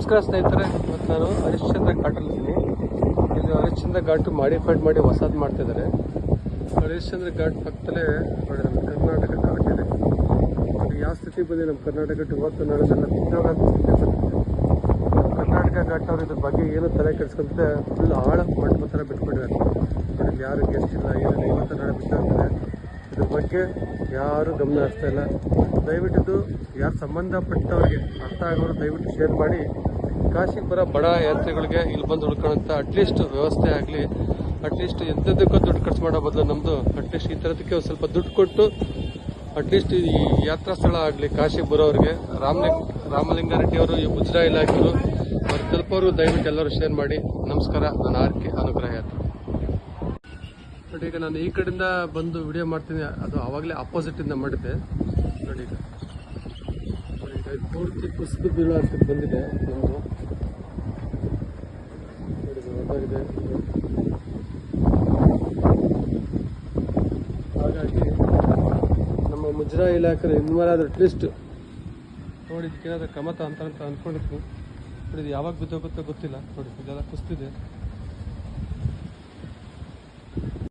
ನಮಸ್ಕಾರ ಸ್ನೇಹಿತರೆ, ಇವತ್ತು ನಾನು ಹರಿಶ್ಚಂದ್ರ ಘಾಟಲ್ಲಿದ್ದೀನಿ. ಇಲ್ಲಿ ಹರಿಶ್ಚಂದ್ರ ಘಾಟ್ ಮಾಡಿಫೈಡ್ ಮಾಡಿ ಹೊಸದು ಮಾಡ್ತಿದ್ದಾರೆ. ಹರಿಶ್ಚಂದ್ರ ಘಾಟ್ ಪಕ್ಕದಲ್ಲೇ ನೋಡಿ ನಮ್ಮ ಕರ್ನಾಟಕ ಘಾಟ್ ಇದೆ. ನೋಡಿ ಯಾವ ಸ್ಥಿತಿ ಬಂದಿದೆ ನಮ್ಮ ಕರ್ನಾಟಕ ಘಾಟ್. ಇವತ್ತು ನಾಳೆಲ್ಲ ಉದ್ಯೋಗ ಅಂತ ಸ್ಥಿತಿ ಬಂದಿದೆ. ಕರ್ನಾಟಕ ಘಾಟ್ ಅವ್ರು ಇದ್ರ ಬಗ್ಗೆ ಏನು ತಲೆ ಕೆಡಿಸ್ಕೊಂತ ಫುಲ್ ಆಳ ಮಂಟಪ ಥರ ಬಿಟ್ಕೊಂಡಿದ್ದಾರೆ. ನೋಡಿ ಯಾರು ಗೆಸ್ಟ್ ಇಲ್ಲ, ಏನಿಲ್ಲ, ಇವತ್ತು ನಾಳೆ ಬಿಟ್ಟಿರ್ತಾರೆ. ಇದ್ರ ಬಗ್ಗೆ ಯಾರು ಗಮನ ಹರಿಸ್ತಾ ಇಲ್ಲ. ದಯವಿಟ್ಟು ಯಾರು ಸಂಬಂಧಪಟ್ಟವ್ರಿಗೆ ಅರ್ಥ ಆಗೋರು ದಯವಿಟ್ಟು ಶೇರ್ ಮಾಡಿ. ಕಾಶಿಗೆ ಬರೋ ಬಡ ಯಾತ್ರಿಗಳಿಗೆ ಇಲ್ಲಿ ಬಂದು ಉಳ್ಕೊಳ್ಳೋಂಥ ಅಟ್ಲೀಸ್ಟ್ ವ್ಯವಸ್ಥೆ ಆಗಲಿ. ಅಟ್ಲೀಸ್ಟ್ ಎಂಥದಕ್ಕೂ ದುಡ್ಡು ಖರ್ಚು ಮಾಡೋ ಬದಲು ನಮ್ಮದು ಅಟ್ಲೀಸ್ಟ್ ಈ ಥರದಕ್ಕೆ ಒಂದು ಸ್ವಲ್ಪ ದುಡ್ಡು ಕೊಟ್ಟು ಅಟ್ಲೀಸ್ಟ್ ಈ ಯಾತ್ರಾ ಸ್ಥಳ ಆಗಲಿ ಕಾಶಿಗೆ ಬರೋರಿಗೆ. ರಾಮಲಿಂಗಾರೆಡ್ಡಿ ಅವರು, ಈ ಮುಜರಾ ಇಲಾಖೆಯವರು ಅವ್ರು ತಲುಪೋರು ದಯವಿಟ್ಟು ಎಲ್ಲರೂ ಶೇರ್ ಮಾಡಿ. ನಮಸ್ಕಾರ. ನಾನು ಆರ್ಕೆ ಅನುಗ್ರಹ ಯಾತ್ರೆ. ನೋಡಿ ಈಗ ನಾನು ಈ ಕಡೆಯಿಂದ ಬಂದು ವಿಡಿಯೋ ಮಾಡ್ತೀನಿ. ಅದು ಆವಾಗಲೇ ಆಪೋಸಿಟಿಂದ ಮಾಡಿದ್ದೆ. ನೋಡಿ ಈಗ ಪೂರ್ತಿ ಕುಸಿದು ಬೀಳೋ ಅಂತ ಬಂದಿದೆ ನಮ್ಮದು. ಗೊತ್ತಾಗಿದೆ. ಹಾಗಾಗಿ ನಮ್ಮ ಮುಜರಾ ಇಲಾಖೆ ಇನ್ಮೇಲಾದ್ರೂ ಅಟ್ಲೀಸ್ಟ್ ನೋಡಿ ಇದಕ್ಕೇನಾದ್ರೂ ಕ್ರಮ ಅಂತ ಅಂದ್ಕೊಂಡಿರ್ತೀನಿ. ನೋಡಿ ಇದು ಯಾವಾಗ ಬಿದ್ದೋಗುತ್ತೋ ಗೊತ್ತಿಲ್ಲ. ನೋಡಿ ಇದೆಲ್ಲ ಕುಸ್ತಿದೆ.